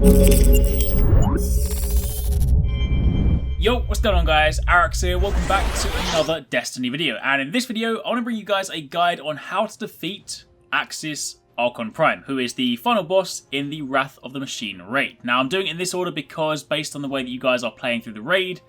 Yo, what's going on guys, Aksis here, welcome back to another Destiny video, and in this video I want to bring you guys a guide on how to defeat Aksis Archon Prime, who is the final boss in the Wrath of the Machine raid. Now I'm doing it in this order because based on the way that you guys are playing through the raid,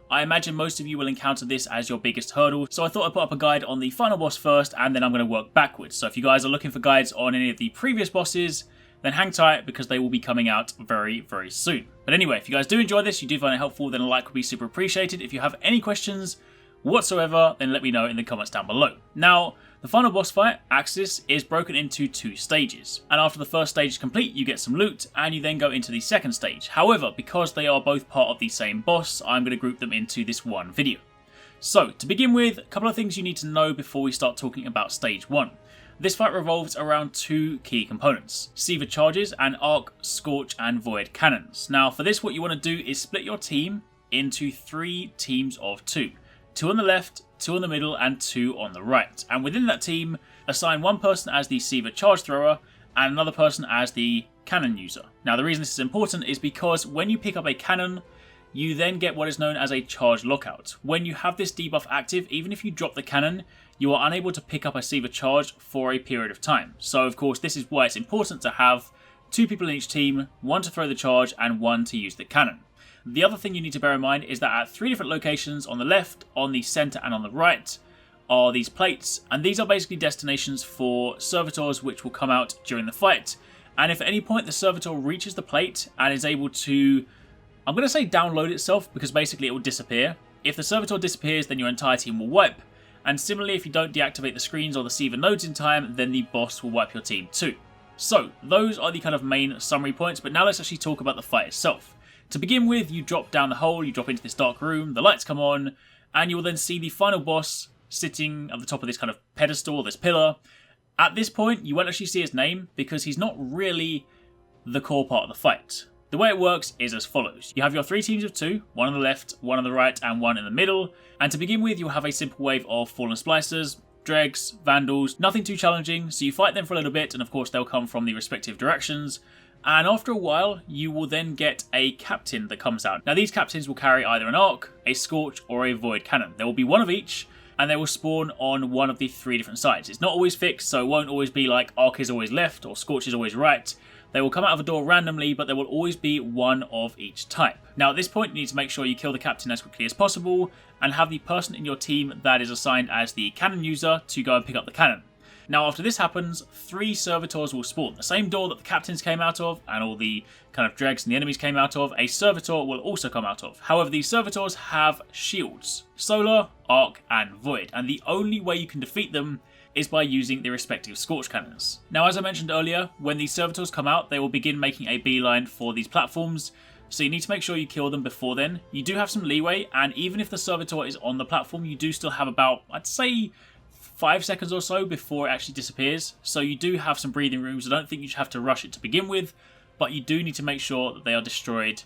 I imagine most of you will encounter this as your biggest hurdle, so I thought I'd put up a guide on the final boss first and then I'm going to work backwards. So if you guys are looking for guides on any of the previous bosses, then hang tight because they will be coming out very soon. But anyway, if you guys do enjoy this, you do find it helpful, then a like would be super appreciated. If you have any questions whatsoever, then let me know in the comments down below. Now, the final boss fight, Aksis, is broken into 2 stages. And after the first stage is complete, you get some loot, and you then go into the second stage. However, because they are both part of the same boss, I'm going to group them into this one video. So, to begin with, a couple of things you need to know before we start talking about stage 1. This fight revolves around 2 key components, Siva charges and Arc, Scorch and Void cannons. Now for this what you want to do is split your team into 3 teams of 2. 2 on the left, 2 on the middle and 2 on the right. And within that team, assign one person as the Siva charge thrower and another person as the cannon user. Now the reason this is important is because when you pick up a cannon, you then get what is known as a charge lockout. When you have this debuff active, even if you drop the cannon, you are unable to pick up a Siva charge for a period of time. So of course this is why it's important to have 2 people in each team, 1 to throw the charge and 1 to use the cannon. The other thing you need to bear in mind is that at 3 different locations on the left, on the centre and on the right are these plates, and these are basically destinations for servitors which will come out during the fight. And if at any point the servitor reaches the plate and is able to, I'm going to say download itself because basically it will disappear. If the servitor disappears, then your entire team will wipe. And similarly, if you don't deactivate the screens or the Siva nodes in time, then the boss will wipe your team too. So, those are the kind of main summary points, but now let's actually talk about the fight itself. To begin with, you drop down the hole, you drop into this dark room, the lights come on, and you will then see the final boss sitting at the top of this kind of pedestal, this pillar. At this point, you won't actually see his name because he's not really the core part of the fight. The way it works is as follows. You have your 3 teams of 2, 1 on the left, 1 on the right, and 1 in the middle. And to begin with, you'll have a simple wave of Fallen Splicers, Dregs, Vandals, nothing too challenging, so you fight them for a little bit, and of course they'll come from the respective directions. And after a while, you will then get a captain that comes out. Now these captains will carry either an Arc, a Scorch, or a Void cannon. There will be one of each, and they will spawn on one of the 3 different sides. It's not always fixed, so it won't always be like Arc is always left, or Scorch is always right. They will come out of a door randomly, but there will always be one of each type. Now at this point, you need to make sure you kill the captain as quickly as possible, and have the person in your team that is assigned as the cannon user to go and pick up the cannon. Now after this happens, 3 servitors will spawn. The same door that the captains came out of, and all the kind of dregs and the enemies came out of, a servitor will also come out of. However, these servitors have shields, Solar, Arc, and Void, and the only way you can defeat them is by using the respective Scorch cannons. Now as I mentioned earlier, when these servitors come out, they will begin making a beeline for these platforms, so you need to make sure you kill them before then. You do have some leeway, and even if the servitor is on the platform, you do still have about, I'd say, 5 seconds or so before it actually disappears, so you do have some breathing rooms. I don't think you should have to rush it to begin with, but you do need to make sure that they are destroyed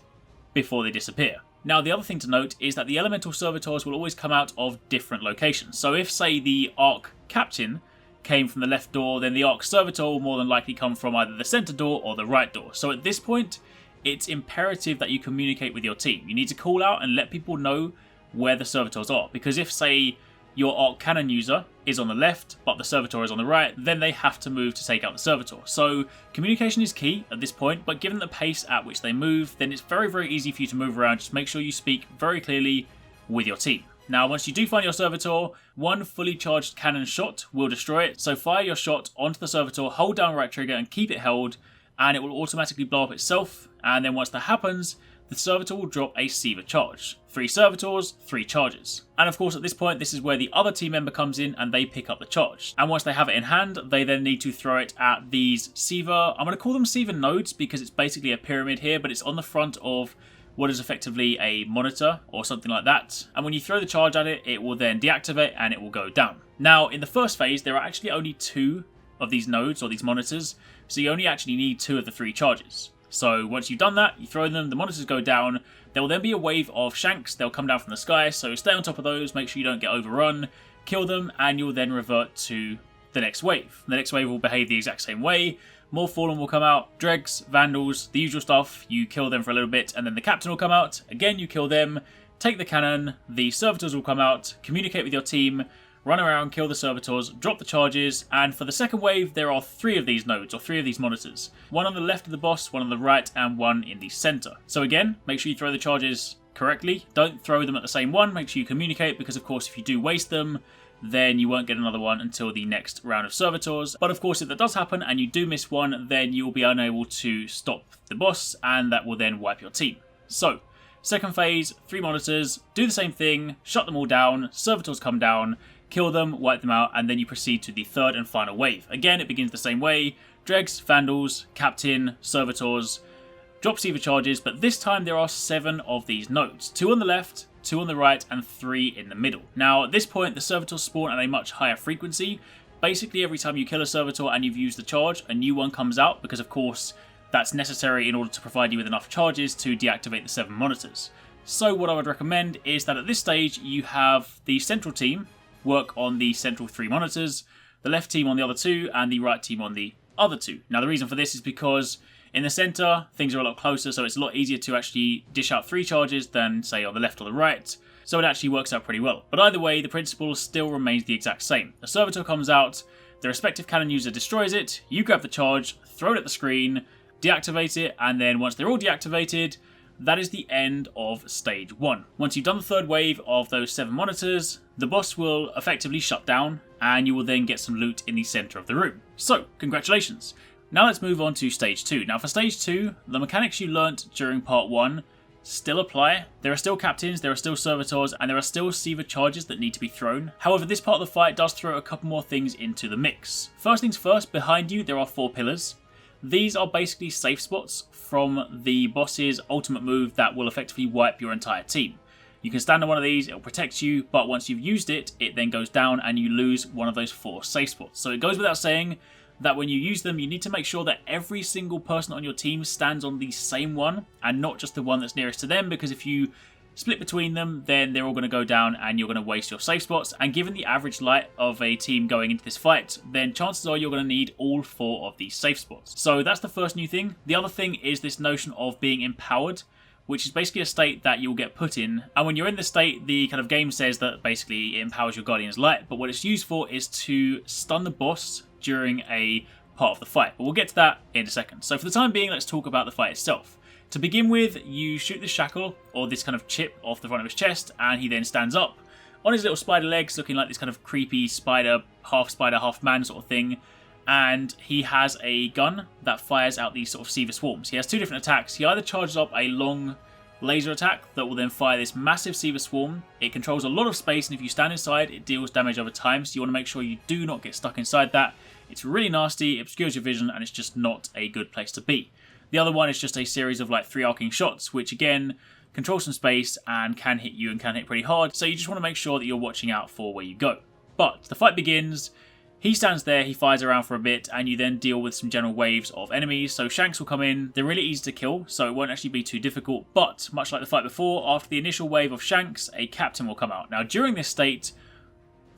before they disappear. Now the other thing to note is that the elemental servitors will always come out of different locations. So if say the Arc captain came from the left door, then the Arc servitor will more than likely come from either the center door or the right door. So at this point, it's imperative that you communicate with your team. You need to call out and let people know where the servitors are, because if say your Arc cannon user is on the left, but the servitor is on the right, then they have to move to take out the servitor. So communication is key at this point, but given the pace at which they move, then it's very easy for you to move around. Just make sure you speak very clearly with your team. Now, once you do find your servitor, one fully charged cannon shot will destroy it. So fire your shot onto the servitor, hold down right trigger and keep it held, and it will automatically blow up itself. And then once that happens, the servitor will drop a Siva charge. 3 servitors, 3 charges. And of course at this point, this is where the other team member comes in and they pick up the charge. And once they have it in hand, they then need to throw it at these Siva, I'm going to call them Siva nodes because it's basically a pyramid here, but it's on the front of what is effectively a monitor or something like that. And when you throw the charge at it, it will then deactivate and it will go down. Now in the first phase, there are actually only 2 of these nodes or these monitors, so you only actually need 2 of the 3 charges. So once you've done that, you throw them, the monitors go down, there will then be a wave of shanks, they'll come down from the sky, so stay on top of those, make sure you don't get overrun, kill them, and you'll then revert to the next wave. The next wave will behave the exact same way, more Fallen will come out, Dregs, Vandals, the usual stuff, you kill them for a little bit, and then the Captain will come out, again you kill them, take the cannon, the Servitors will come out, communicate with your team, run around, kill the Servitors, drop the charges, and for the second wave there are 3 of these nodes, or 3 of these monitors. One on the left of the boss, one on the right, and one in the center. So again, make sure you throw the charges correctly, don't throw them at the same one, make sure you communicate, because of course if you do waste them, then you won't get another one until the next round of Servitors. But of course if that does happen and you do miss one, then you'll be unable to stop the boss, and that will then wipe your team. So, second phase, 3 monitors, do the same thing, shut them all down, Servitors come down, kill them, wipe them out, and then you proceed to the third and final wave. Again, it begins the same way, Dregs, Vandals, Captain, Servitors, drop Siva charges, but this time there are 7 of these nodes. 2 on the left, 2 on the right, and 3 in the middle. Now, at this point, the Servitors spawn at a much higher frequency. Basically, every time you kill a Servitor and you've used the charge, a new one comes out, because of course, that's necessary in order to provide you with enough charges to deactivate the 7 monitors. So what I would recommend is that at this stage, you have the central team work on the central 3 monitors, the left team on the other 2, and the right team on the other 2. Now, the reason for this is because in the center, things are a lot closer, so it's a lot easier to actually dish out 3 charges than, say, on the left or the right. So it actually works out pretty well. But either way, the principle still remains the exact same. A Servitor comes out, the respective cannon user destroys it, you grab the charge, throw it at the screen, deactivate it, and then once they're all deactivated, that is the end of stage 1. Once you've done the third wave of those 7 monitors, the boss will effectively shut down, and you will then get some loot in the center of the room. So, congratulations! Now let's move on to stage 2. Now for stage 2, the mechanics you learnt during part 1 still apply. There are still captains, there are still servitors, and there are still Siva charges that need to be thrown. However, this part of the fight does throw a couple more things into the mix. First things first, behind you there are 4 pillars. These are basically safe spots from the boss's ultimate move that will effectively wipe your entire team. You can stand on one of these, it'll protect you, but once you've used it, it then goes down and you lose one of those 4 safe spots. So it goes without saying that when you use them, you need to make sure that every single person on your team stands on the same one and not just the one that's nearest to them, because if you split between them, then they're all going to go down and you're going to waste your safe spots. And given the average light of a team going into this fight, then chances are you're going to need all 4 of these safe spots. So that's the first new thing. The other thing is this notion of being empowered, which is basically a state that you'll get put in. And when you're in this state, the kind of game says that basically it empowers your Guardian's Light, but what it's used for is to stun the boss during a part of the fight. But we'll get to that in a second. So for the time being, let's talk about the fight itself. To begin with, you shoot the shackle, or this kind of chip, off the front of his chest, and he then stands up on his little spider legs, looking like this kind of creepy spider, half man sort of thing. And he has a gun that fires out these sort of Siva swarms. He has 2 different attacks. He either charges up a long laser attack that will then fire this massive Siva swarm. It controls a lot of space, and if you stand inside, it deals damage over time, so you want to make sure you do not get stuck inside that. It's really nasty, it obscures your vision, and it's just not a good place to be. The other one is just a series of like 3 arcing shots, which again control some space and can hit you and can hit pretty hard, so you just want to make sure that you're watching out for where you go. But the fight begins. He stands there, he fires around for a bit, and you then deal with some general waves of enemies. So Shanks will come in, they're really easy to kill, so it won't actually be too difficult. But, much like the fight before, after the initial wave of Shanks, a captain will come out. Now, during this state,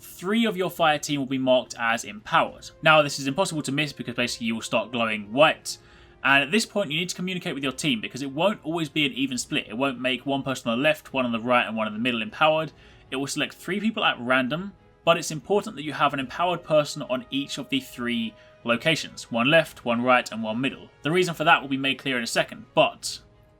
3 of your fire team will be marked as empowered. Now, this is impossible to miss because basically you will start glowing white. And at this point, you need to communicate with your team because it won't always be an even split. It won't make one person on the left, one on the right, and one in the middle empowered. It will select 3 people at random, but it's important that you have an empowered person on each of the 3 locations. 1 left, 1 right, and 1 middle. The reason for that will be made clear in a second, but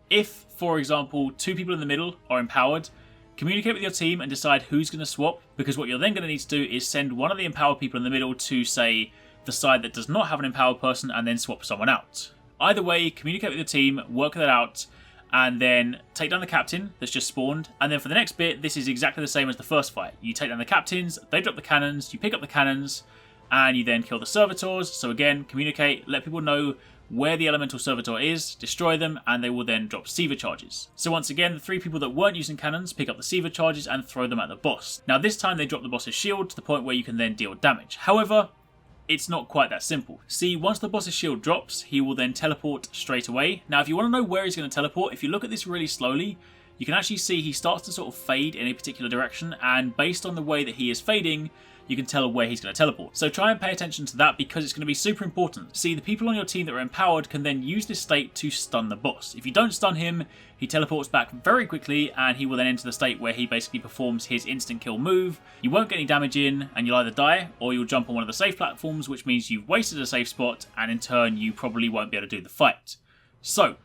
if, for example, 2 people in the middle are empowered, communicate with your team and decide who's going to swap, because what you're then going to need to do is send one of the empowered people in the middle to, say, the side that does not have an empowered person and then swap someone out. Either way, communicate with your team, work that out, and then take down the captain that's just spawned. And then for the next bit, this is exactly the same as the first fight. You take down the captains, they drop the cannons, you pick up the cannons, and you then kill the servitors. So again, communicate, let people know where the elemental servitor is, destroy them, and they will then drop Siva charges. So once again, the 3 people that weren't using cannons pick up the Siva charges and throw them at the boss. Now this time they drop the boss's shield to the point where you can then deal damage. However, it's not quite that simple. See, once the boss's shield drops, he will then teleport straight away. Now, if you want to know where he's going to teleport, if you look at this really slowly, you can actually see he starts to sort of fade in a particular direction, and based on the way that he is fading, you can tell where he's going to teleport. So try and pay attention to that because it's going to be super important. See, the people on your team that are empowered can then use this state to stun the boss. If you don't stun him, he teleports back very quickly and he will then enter the state where he basically performs his instant kill move. You won't get any damage in and you'll either die or you'll jump on one of the safe platforms, which means you've wasted a safe spot and in turn you probably won't be able to do the fight. So,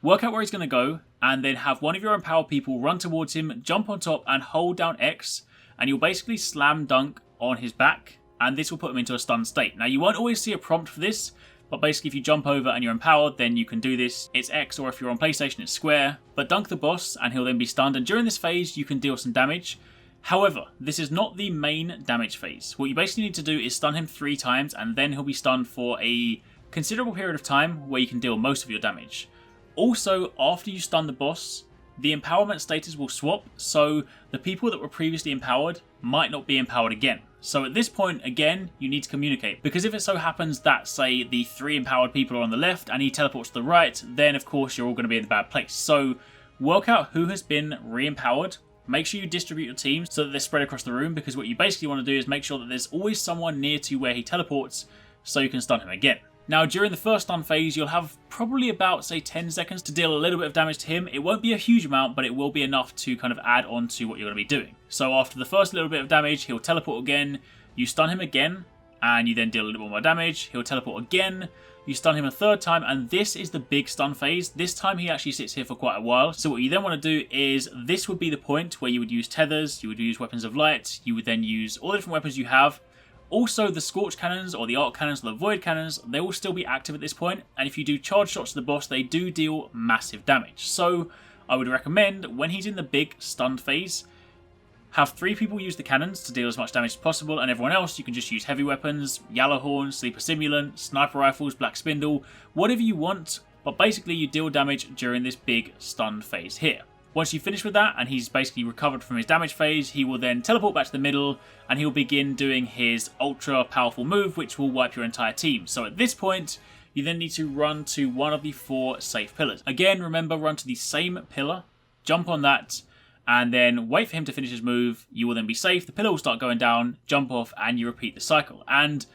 work out where he's going to go and then have one of your empowered people run towards him, jump on top and hold down X, and you'll basically slam dunk on his back and this will put him into a stunned state. Now you won't always see a prompt for this, but basically if you jump over and you're empowered then you can do this. It's X, or if you're on PlayStation it's square, but dunk the boss and he'll then be stunned, and during this phase you can deal some damage. However, this is not the main damage phase. What you basically need to do is stun him 3 times and then he'll be stunned for a considerable period of time where you can deal most of your damage. Also, after you stun the boss, the empowerment status will swap, so the people that were previously empowered might not be empowered again. So at this point, again, you need to communicate, because if it so happens that, say, the 3 empowered people are on the left and he teleports to the right, then of course you're all going to be in the bad place. So work out who has been re-empowered. Make sure you distribute your teams so that they're spread across the room, because what you basically want to do is make sure that there's always someone near to where he teleports so you can stun him again. Now, during the first stun phase, you'll have probably about, say, 10 seconds to deal a little bit of damage to him. It won't be a huge amount, but it will be enough to kind of add on to what you're going to be doing. So after the first little bit of damage, he'll teleport again, you stun him again, and you then deal a little more damage. He'll teleport again, you stun him a 3rd time, and this is the big stun phase. This time he actually sits here for quite a while. So what you then want to do is, this would be the point where you would use tethers, you would use weapons of light, you would then use all the different weapons you have. Also, the Scorch Cannons, or the Arc Cannons, or the Void Cannons, they will still be active at this point, and if you do charge shots to the boss, they do deal massive damage. So, I would recommend, when he's in the big stunned phase, have 3 people use the cannons to deal as much damage as possible, and everyone else, you can just use heavy weapons, Yellowhorn, Sleeper Simulant, Sniper Rifles, Black Spindle, whatever you want, but basically you deal damage during this big stunned phase here. Once you finish with that, and he's basically recovered from his damage phase, he will then teleport back to the middle, and he'll begin doing his ultra powerful move, which will wipe your entire team. So at this point, you then need to run to one of the 4 safe pillars. Again, remember, run to the same pillar, jump on that, and then wait for him to finish his move. You will then be safe, the pillar will start going down, jump off, and you repeat the cycle. And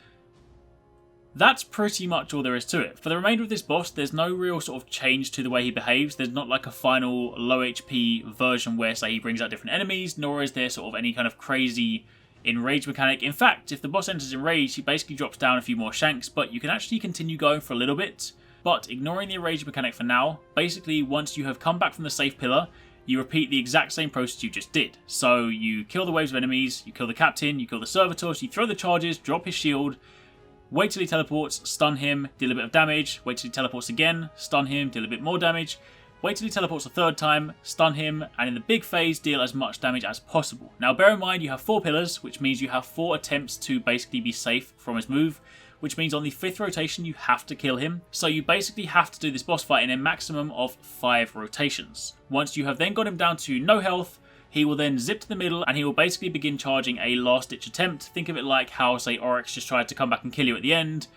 that's pretty much all there is to it. For the remainder of this boss, there's no real sort of change to the way he behaves. There's not like a final low HP version where, say, he brings out different enemies, nor is there sort of any kind of crazy enrage mechanic. In fact, if the boss enters enrage, he basically drops down a few more shanks, but you can actually continue going for a little bit. But ignoring the enrage mechanic for now, basically once you have come back from the safe pillar, you repeat the exact same process you just did. So you kill the waves of enemies, you kill the captain, you kill the servitors, you throw the charges, drop his shield, wait till he teleports, stun him, deal a bit of damage, wait till he teleports again, stun him, deal a bit more damage, wait till he teleports a 3rd time, stun him, and in the big phase, deal as much damage as possible. Now bear in mind you have 4 pillars, which means you have 4 attempts to basically be safe from his move, which means on the 5th rotation you have to kill him. So you basically have to do this boss fight in a maximum of 5 rotations. Once you have then got him down to no health, he will then zip to the middle and he will basically begin charging a last-ditch attempt. Think of it like how, say, Oryx just tried to come back and kill you at the end.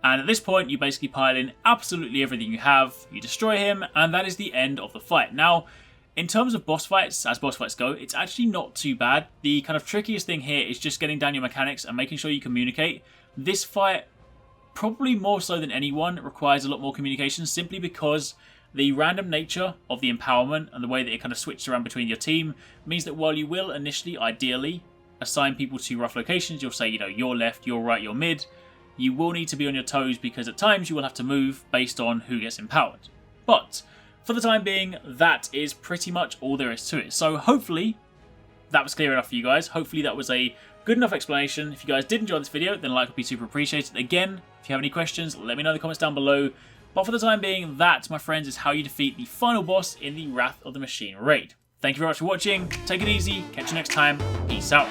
And at this point, you basically pile in absolutely everything you have, you destroy him, and that is the end of the fight. Now, in terms of boss fights, as boss fights go, it's actually not too bad. The kind of trickiest thing here is just getting down your mechanics and making sure you communicate. This fight, probably more so than anyone, requires a lot more communication, simply because the random nature of the empowerment and the way that it kind of switches around between your team means that while you will initially, ideally, assign people to rough locations, you'll say, you know, you're left, you're right, you're mid, you will need to be on your toes because at times you will have to move based on who gets empowered. But for the time being, that is pretty much all there is to it. So hopefully that was clear enough for you guys. Hopefully that was a good enough explanation. If you guys did enjoy this video, then a like would be super appreciated. Again, if you have any questions, let me know in the comments down below. But for the time being, that, my friends, is how you defeat the final boss in the Wrath of the Machine raid. Thank you very much for watching. Take it easy. Catch you next time. Peace out.